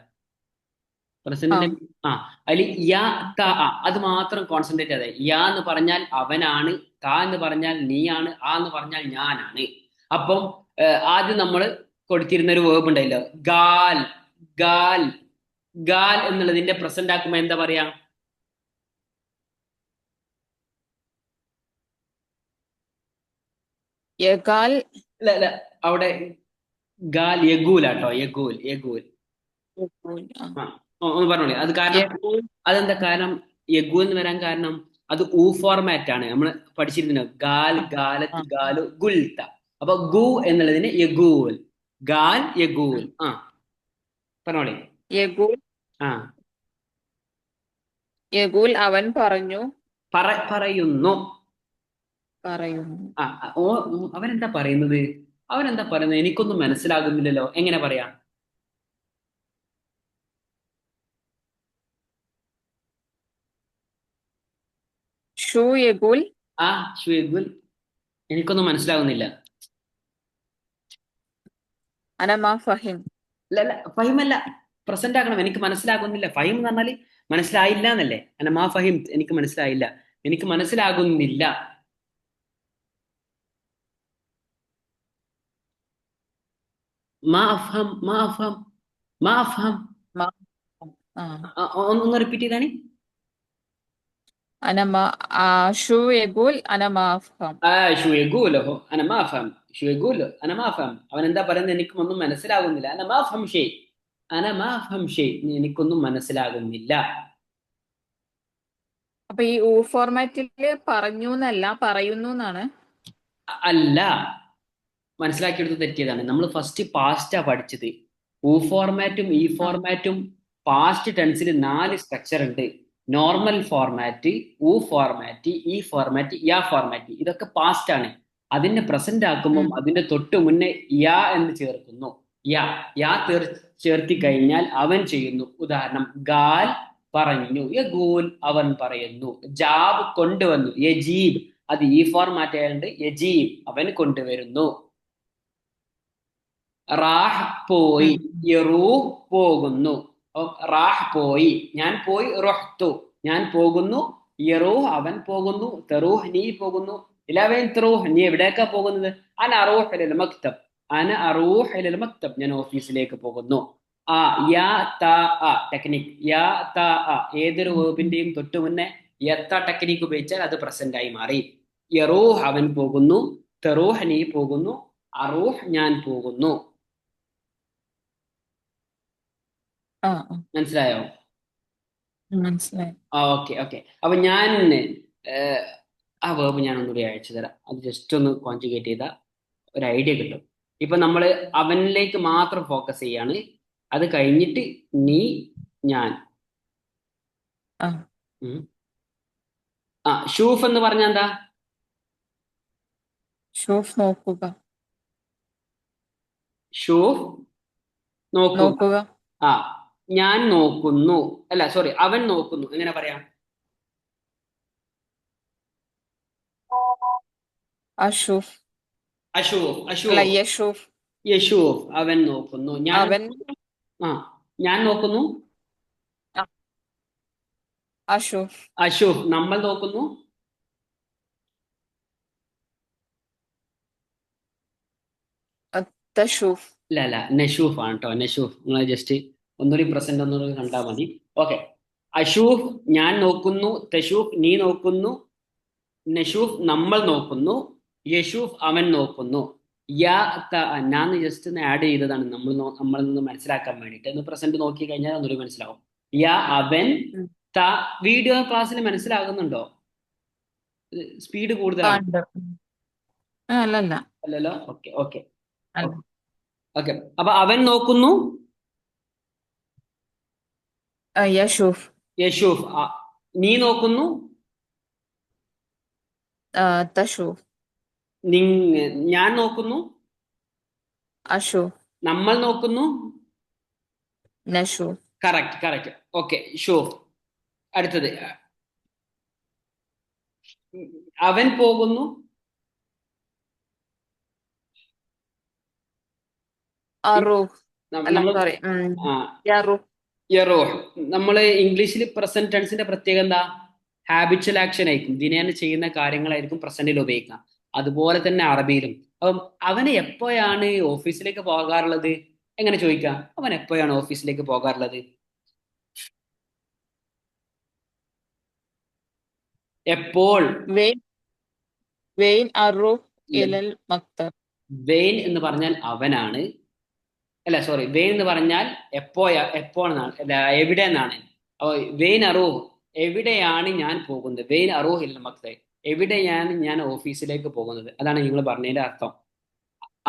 പ്രസന്റിന്റെ. ആ അതിൽ യാ ത ആ, അത് മാത്രം കോൺസെൻട്രേറ്റ് ചെയ്തേ. യാ എന്ന് പറഞ്ഞാൽ അവനാണ്, താ എന്ന് പറഞ്ഞാൽ നീയാണ്, ആ എന്ന് പറഞ്ഞാൽ ഞാനാണ്. അപ്പം ആദ്യം നമ്മൾ കൊടുത്തിരുന്ന ഒരു വേർബ് ഉണ്ടായില്ലോ, ഗാൽ. ഗാൽ, ഗാൽ എന്നുള്ളതിന്റെ പ്രസന്റ് ആക്കുമ്പോ എന്താ പറയാ? يقال. അല്ല അല്ല, അവിടെ ഗാൽ യഗൂലാട്ടോ, യഗൂൽ യഗൂൽ. يقول. ആ ഒന്ന് പറഞ്ഞോളി. അത് കാരണം يقول. അതെന്താ കാരണം യഗു എന്ന് വരാൻ കാരണം? അത് ഊ ഫോർമാറ്റ് ആണ്, നമ്മൾ പഠിച്ചിരുന്നു. ഗാൽ, ഗാലത്ത്, ഗാലു, ഗുൽത്ത. അപ്പൊ ഗു എന്നുള്ളതിന് യഗൂൽ, ഗാൽ യഗൂൽ. ആ പറഞ്ഞോളി. يقول. ആ يقول അവൻ പറഞ്ഞു. പറയുന്നു. പറയുന്നു. ആ അവനെന്താ പറയുന്നത്, അവനെന്താ പറയുന്നത്, എനിക്കൊന്നും മനസ്സിലാകുന്നില്ലല്ലോ, എങ്ങനെ പറയാം? ഷൂ യഗുൽ. ആ ഷുയഗുൽ, എനിക്കൊന്നും മനസ്സിലാകുന്നില്ല. അന മാ ഫഹിം. അല്ല ഫഹിമല്ല, പ്രസന്റ് ആക്കണം. എനിക്ക് മനസ്സിലാകുന്നില്ല. ഫഹിം എന്ന് പറഞ്ഞാല് മനസ്സിലായില്ല എന്നല്ലേ. അല്ല മാ ഫഹിം, എനിക്ക് മനസ്സിലായില്ല, എനിക്ക് മനസ്സിലാകുന്നില്ല. മാ അഫ്ഹം, മാ അഫ്ഹം, മാ അഫ്ഹം. മാ. ആ. ഒന്ന് റിപ്പീറ്റ് ചെയ്താണ്. അന മാ. ഷൂ യഗുൽ അന മാ അഫ്ഹം. ഷു യഖൂലഹു അന മാ അഫ്ഹം, ഷു യഖൂലു അന മാ അഫ്ഹം. അവൻ എന്താ പറയുന്നത്, എനിക്കൊന്നും മനസ്സിലാകുന്നില്ല. അന മാ അഫ്ഹം ഷൈ, അന മാ അഫ്ഹം ഷൈ, എനിക്കൊന്നും മനസ്സിലാകുന്നില്ല. അപ്പൊ ഈ ഊ ഫോർമാറ്റില് പറഞ്ഞു എന്നല്ല, പറയുന്നു എന്നാണ്. അല്ല, മനസ്സിലാക്കിയെടുത്ത് തെറ്റിയതാണ്. നമ്മൾ ഫസ്റ്റ് പാസ്റ്റാ പഠിച്ചത്. ഊ ഫോർമാറ്റും ഈ ഫോർമാറ്റും പാസ്റ്റ് ടെൻസിൽ 4 സ്ട്രക്ചർ ഉണ്ട്. നോർമൽ ഫോർമാറ്റ്, ഊ ഫോർമാറ്റ്, ഈ ഫോർമാറ്റ്, യാ ഫോർമാറ്റ്. ഇതൊക്കെ പാസ്റ്റ് ആണ്. അതിനെ പ്രസന്റ് ആക്കുമ്പോൾ അതിന്റെ തൊട്ട് മുന്നേ യാ എന്ന് ചേർക്കുന്നു. യാ യാ ചേർത്തി കഴിഞ്ഞാൽ അവൻ ചെയ്യുന്നു. ഉദാഹരണം, ഗാൽ പറഞ്ഞു, യഗൂൽ അവൻ പറയുന്നു. ജാബ് കൊണ്ടുവന്നു, യജീബ് അത് ഈ ഫോർമാറ്റ് ആയതുകൊണ്ട് യജീബ് അവൻ കൊണ്ടുവരുന്നു. റാഹ് പോയി, യറൂഹ് പോകുന്നു. റാഹ് പോയി, ഞാൻ പോയി. റൊഹ്തു ഞാൻ പോകുന്നു. യറൂഹ് അവൻ പോകുന്നു. തെറൂഹ് നീ പോകുന്നു. ഇലവൻ തെറൂഹ് നീ എവിടേക്കാ പോകുന്നത്? അന അറൂഹ് ഇലൽ മക്തബ്, അന അറൂഹ് ഇലൽ മക്തബ് ഞാൻ ഓഫീസിലേക്ക് പോകുന്നു. ആ യാ ത അ ടെക്നിക്, യാ ത അ ഏതൊരു വേർബിന്റെയും തൊട്ടു മുന്നേ യത്ത ടെക്നിക് ഉപയോഗിച്ചാൽ അത് പ്രസന്റ് ആയി മാറി. യറൂഹ് അവൻ പോകുന്നു. തെറൂഹ് നീ പോകുന്നു. അറൂഹ് ഞാൻ പോകുന്നു. മനസ്സിലായോ? മനസ്സിലായി. Okay okay. അപ്പൊ ഞാൻ ആ വേർബ് ഞാൻ ഒന്നുകൂടി അയച്ചു തരാം. അത് ജസ്റ്റ് ഒന്ന് കോൺജുഗേറ്റ് ചെയ്താൽ ഒരു ഐഡിയ കിട്ടും. ഇപ്പൊ നമ്മൾ അവനിലേക്ക് മാത്രം ഫോക്കസ് ചെയ്യാണ്. അത് കഴിഞ്ഞിട്ട് നീ, ഞാൻ. ഷൂഫ് എന്ന് പറഞ്ഞാൽ എന്താ? ഷൂഫ് നോക്കുക. ഷൂഫ് നോക്കുക. ആ ഞാൻ നോക്കുന്നു, അല്ല സോറി, അവൻ നോക്കുന്നു. എങ്ങനെ പറയാം? അഷൂഫ് അഷൂഫ്. അല്ല അഷൂഫ്. യഷൂഫ്. യഷൂഫ് അവൻ നോക്കുന്നു. ഞാൻ അവൻ ആ ഞാൻ നോക്കുന്നു. അഷൂഫ്. അഷൂഫ് നമ്മൾ നോക്കുന്നു. തഷൂഫ്. ഇല്ല അല്ല, നഷൂഫ് ആണ് കേട്ടോ. നഷൂഫ് നിങ്ങൾ ജസ്റ്റ് ഒന്നുകൂടി പ്രസന്റ് ഒന്നുകൂടി കണ്ടാൽ മതി. ഓക്കെ. അഷൂഫ് ഞാൻ നോക്കുന്നു. തഷൂഫ് നീ നോക്കുന്നു. നഷൂഫ് നമ്മൾ നോക്കുന്നു. യഷൂഫ് അവൻ നോക്കുന്നു. യാ ത ഞാൻ ജസ്റ്റ് ഒന്ന് ആഡ് ചെയ്തതാണ് നമ്മളിൽ നിന്ന് മനസ്സിലാക്കാൻ വേണ്ടിയിട്ട്. ഒന്ന് പ്രസന്റ് നോക്കി കഴിഞ്ഞാൽ ഒന്നുകൂടി മനസ്സിലാവും. യാ അവൻ ത. വീഡിയോ ക്ലാസ്സിൽ മനസ്സിലാകുന്നുണ്ടോ? സ്പീഡ് കൂടുതലാണ്. അല്ലല്ല. അല്ലല്ലോ. Okay okay okay. അപ്പൊ അവൻ നോക്കുന്നു. യഷൂഫ്. യഷൂഫ് നീ നോക്കുന്നു. തഷൂഫ്. ഞാൻ നോക്കുന്നു. അഷൂഫ്. നമ്മൾ നോക്കുന്നു. നഷൂഫ്. Correct correct. ഓക്കെ. ഷൂഫ്. അടുത്തത്, അവൻ പോകുന്നു. അറൂഫ്. അല്ല സോറി, യറൂഫ്. യറൂഹ്. നമ്മൾ ഇംഗ്ലീഷിൽ പ്രസന്റ് ടെൻസിന്റെ പ്രത്യേകത എന്താ? ഹാബിച്വൽ ആക്ഷൻ ആയിരിക്കും. ദിനേന ചെയ്യുന്ന കാര്യങ്ങളായിരിക്കും പ്രസന്റിൽ ഉപയോഗിക്കുക. അതുപോലെ തന്നെ അറബിയിലും. അപ്പം അവന് എപ്പോഴാണ് ഓഫീസിലേക്ക് പോകാറുള്ളത്? എങ്ങനെ ചോദിക്കാം? അവൻ എപ്പോഴാണ് ഓഫീസിലേക്ക് പോകാറുള്ളത്? എപ്പോൾ. വെയിൻ അറൂഫ് ഇലൽ മക്തബ്. വെയിൻ എന്ന് പറഞ്ഞാൽ അവനാണ്. അല്ല സോറി, വെയിൻ എന്ന് പറഞ്ഞാൽ എപ്പോഴാണ്, അല്ല എവിടെ എന്നാണ്. അപ്പൊ വെയിൻ അറൂഹ് എവിടെയാണ് ഞാൻ പോകുന്നത്? വെയിൻ അറൂഹ് ഇലൽ മക്തബ് എവിടെയാണ് ഞാൻ ഓഫീസിലേക്ക് പോകുന്നത്? അതാണ് നിങ്ങൾ പറഞ്ഞതിന്റെ അർത്ഥം.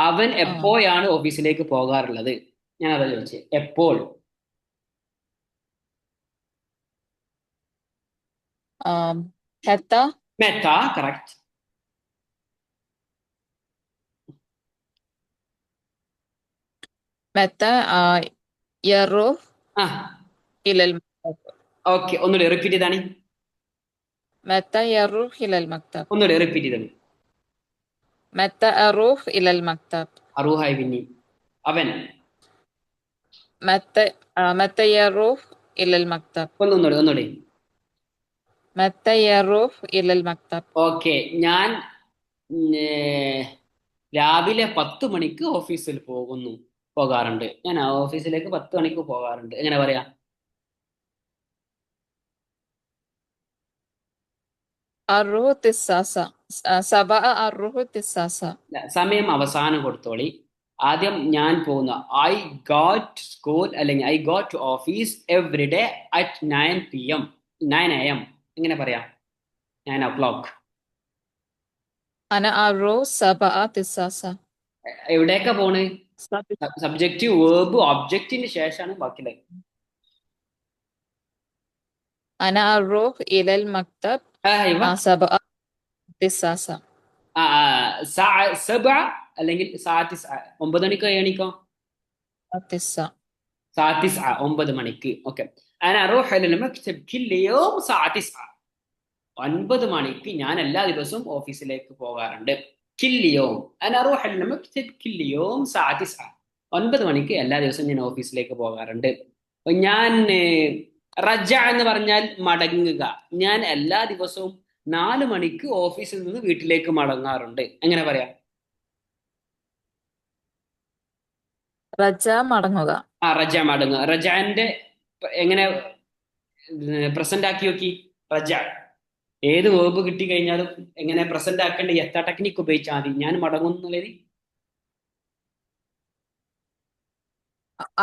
അവൻ എപ്പോഴാണ് ഓഫീസിലേക്ക് പോകാറുള്ളത്? ഞാൻ അതാ ചോദിച്ചത്, എപ്പോൾ. മെത്ത കറക്റ്റ്. മെത്ത യറൂഫ് ഇലൽ മക്തബ്. ഓക്കെ, ഒന്നുകൂടി റിപ്പീറ്റ് ചെയ്താണ്. മെത്ത യറൂഫ് ഇലൽ മക്തബ്. ഒന്നുകൂടി റിപ്പീറ്റ് ചെയ്താണ്. മെത്ത അറൂഫ് ഇലൽ മക്തബ്. അറൂഹായി പിന്നി അവൻ. മെത്ത യറൂഫ് ഇലൽ മക്തബ്. ഒന്നുകൂടി. മെത്ത യറൂഫ് ഇലൽ മക്തബ്. ഓക്കെ. ഞാൻ രാവിലെ 10 മണിക്ക് ഓഫീസിൽ പോകാറുണ്ട്. ഞാൻ ഓഫീസിലേക്ക് 10 മണിക്ക് പോകാറുണ്ട്. എങ്ങനെ പറയാ? അറൂഹ് തിസ്സാസ. സബഅ അറൂഹ് തിസ്സാസ. സമയം അവസാനം കൊടുത്തോളി. ആദ്യം ഞാൻ പോകുന്ന ഐ ഗോട്ട് സ്കൂൾ അല്ലെങ്കിൽ I got to office every day at 9 PM 9 AM. എങ്ങനെ പറയാം? 9 o'clock. അന അറൂഹ് സബഅ തിസ്സാസ. എവിടേക്കാ പോണ്? സബ്ജക്റ്റ്, വേർബ്, ഒബ്ജക്റ്റിന് ശേഷമാണ് ബാക്കിയുള്ളത്. أنا أروح إلى المكتب ايوه 7 9. സാ സബ അല്ലെങ്കിൽ സാ തിസ്അ 9 മണിക്കോ 7 മണിക്കോ 9. സാ തിസ്അ 9 മണിക്ക് ഓക്കെ അന അറൂഹ ഇലൽ മക്തബ് കുല്ല യൗം സാ തിസ്അ 9 മണിക്ക് ഞാൻ എല്ലാ ദിവസവും ഓഫീസിലേക്ക് പോകാറുണ്ട് കുല്ല യൗം അന അറൂഹ ഇലൽ മക്തബ് കുല്ല യൗം സാ തിസ്അ 9 മണിക്ക് എല്ലാ ദിവസവും ഞാൻ ഓഫീസിലേക്ക് പോകാറുണ്ട് അപ്പൊ ഞാൻ റജ എന്ന് പറഞ്ഞാൽ മടങ്ങുക ഞാൻ എല്ലാ ദിവസവും 4 മണിക്ക് ഓഫീസിൽ നിന്ന് വീട്ടിലേക്ക് മടങ്ങാറുണ്ട് എങ്ങനെ പറയാം റജ മടങ്ങുക. റജ മടങ്ങുക റജാന്റെ എങ്ങനെ പ്രസന്റ് ആക്കി നോക്കി റജ ഏത് വേർബ് കിട്ടി കഴിഞ്ഞാലും എങ്ങനെ പ്രസന്റ് ആക്കേണ്ട എത്ര ടെക്നിക്ക് ഉപയോഗിച്ചാൽ മതി ഞാൻ മടങ്ങുന്നുള്ളത്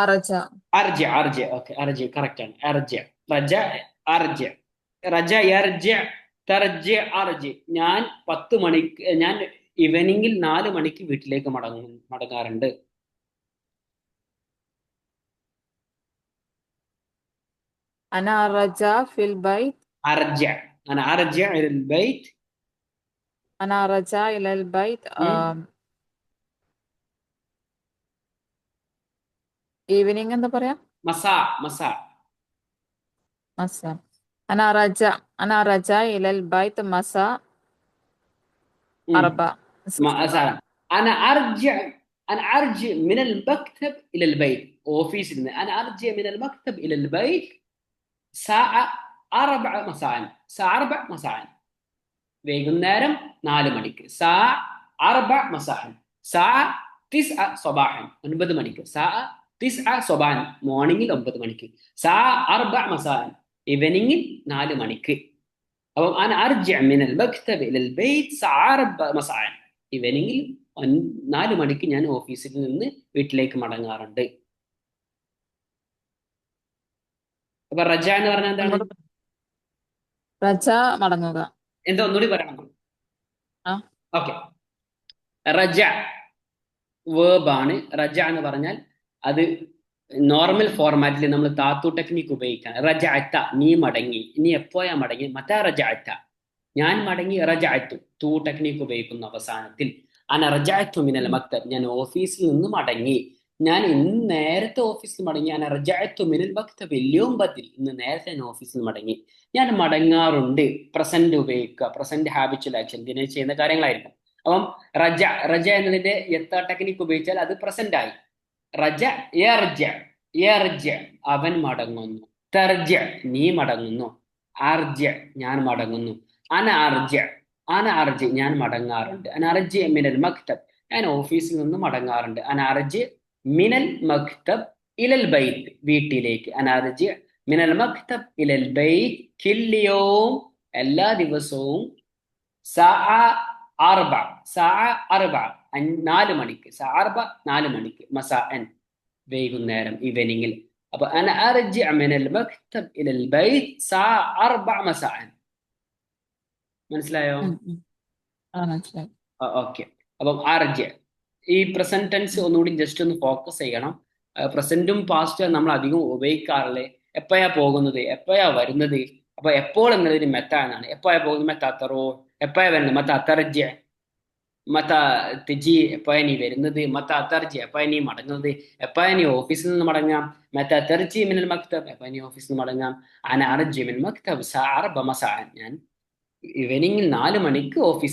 അറജ. അർജ അർജ ഓക്കെ അർജ കറക്റ്റ് ആണ് അർജ റജ അർജ റജ യർജ തർജ അർജ ഞാൻ 10 മണിക്ക് ഞാൻ ഈവനിങ്ങിൽ 4 മണിക്ക് വീട്ടിലേക്ക് മടങ്ങാറുണ്ട് أنا أرجع في البيت. അർജ ഞാൻ അർജ ഇലൽ ബൈത്ത് أنا أرجع إلى البيت ഈവനിങ് എന്താ പറയാ? മസാ മസാ مساء. أنا أرجع إلى البيت مساء 4. مثلا انا ارجع من المكتب الى البيت اوفيس انا ارجع من المكتب الى البيت الساعه 4 مساء الساعه 4 مساء വൈകുന്നേരം 4 മണിക്ക് സാ 4 مساء സാ 9 صباحا 9 മണിക്ക് സാ 9 صباحا മോർണിംഗിൽ 9 മണിക്ക് സാ 4 مساء ഈവനിംഗിൽ 4 മണിക്ക് അപ്പം أنا أرجع من المكتب إلى البيت الساعة 4 مساء ഈവനിംഗിൽ 4 മണിക്ക് ഞാൻ ഓഫീസിൽ നിന്ന് വീട്ടിലേക്ക് മടങ്ങാറുണ്ട് അപ്പൊ റജ എന്ന് പറഞ്ഞാൽ എന്താണ് റജ മടങ്ങുക. എന്താ ഒന്നുകൂടി പറയണം ഓക്കെ റജ വേർബാണ് റജ എന്ന് പറഞ്ഞാൽ അത് നോർമൽ ഫോർമാറ്റിൽ നമ്മൾ താത്തു ടെക്നിക്ക് ഉപയോഗിക്കാൻ റജഅത്ത നീ മടങ്ങി നീ എപ്പോഴാ മടങ്ങി മറ്റാ റജഅത്ത ഞാൻ മടങ്ങി റജഅത്തു തൂ ടെക്നിക്ക് ഉപയോഗിക്കുന്ന അവസാനത്തിൽ അന റജഅത്തു മിനൽ മക്തബ് ഞാൻ ഓഫീസിൽ നിന്ന് മടങ്ങി ഞാൻ ഇന്ന് നേരത്തെ ഓഫീസിൽ മടങ്ങി അന റജഅത്തു മിനൽ മക്തബ് ല്യൗം ബദിൽ ഇന്ന് നേരത്തെ ഞാൻ ഓഫീസിൽ മടങ്ങി ഞാൻ മടങ്ങാറുണ്ട് പ്രസന്റ് ഉപയോഗിക്കുക പ്രസന്റ് ഹാബിച്വൽ ആക്ഷൻ ദിനം ചെയ്യുന്ന കാര്യങ്ങളായിരിക്കും അപ്പം റജ എന്നതിന്റെ എത്ര ടെക്നിക്ക് ഉപയോഗിച്ചാൽ അത് പ്രസന്റ് ആയി റജ യർജ അവൻ മടങ്ങുന്നു തർജ നീ മടങ്ങുന്നു അർജ ഞാൻ മടങ്ങുന്നു അന അർജ ഞാൻ മടങ്ങാറുണ്ട് അന അർജ മിനൽ മക്തബ് ഞാൻ ഓഫീസിൽ നിന്ന് മടങ്ങാറുണ്ട് അന അർജ മിനൽ മക്തബ് ഇലൽ ബൈത്ത് വീട്ടിലേക്ക് അന അർജ മിനൽ മക്തബ് ഇലൽ ബൈത്ത് കുല്ല യൗം എല്ലാ ദിവസവും സാ 4 മണിക്ക് സാ 4 മണിക്ക് മസാഅൻ വൈകുന്നേരം ഈവനിങ്ങിൽ അപ്പൊ അന അർജി മിനൽ മക്തബ് ഇലൽ ബൈത്ത് സാ 4 മസാഅൻ മനസ്സിലായോ മനസ്സിലായി. ഓക്കെ അപ്പം അർജി ഈ പ്രസന്റ് ടെൻസ് ഒന്നുകൂടി ജസ്റ്റ് ഒന്ന് ഫോക്കസ് ചെയ്യണം പ്രസന്റും പാസ്റ്റും നമ്മൾ അധികം ഉപയോഗിക്കാറില്ലേ എപ്പോഴാ പോകുന്നത് എപ്പോഴാ വരുന്നത് അപ്പൊ എപ്പോൾ എന്നതൊരു മെത്ത എന്നാണ് എപ്പോഴാ പോകുന്നത് മെത്ത തറോ എപ്പോഴാ വരുന്നത് മത്ത തർജ മത്ത തിജി എപ്പോഴാ നീ വരുന്നത് മത്ത തർജി എപ്പോഴാ നീ മടങ്ങുന്നത് എപ്പോഴാ നീ ഓഫീസിൽ നിന്ന് മടങ്ങാം മത്ത തർജി മിനൽ മക്തബ് എപ്പോഴാ നീ ഓഫീസിൽ നിന്ന് മടങ്ങാം അന അർജി മിനൽ മക്തബ് സാ 4 മസാഅൻ ഞാൻ ഈവനിങ്ങിൽ 4 മണിക്ക് ഓഫീസ്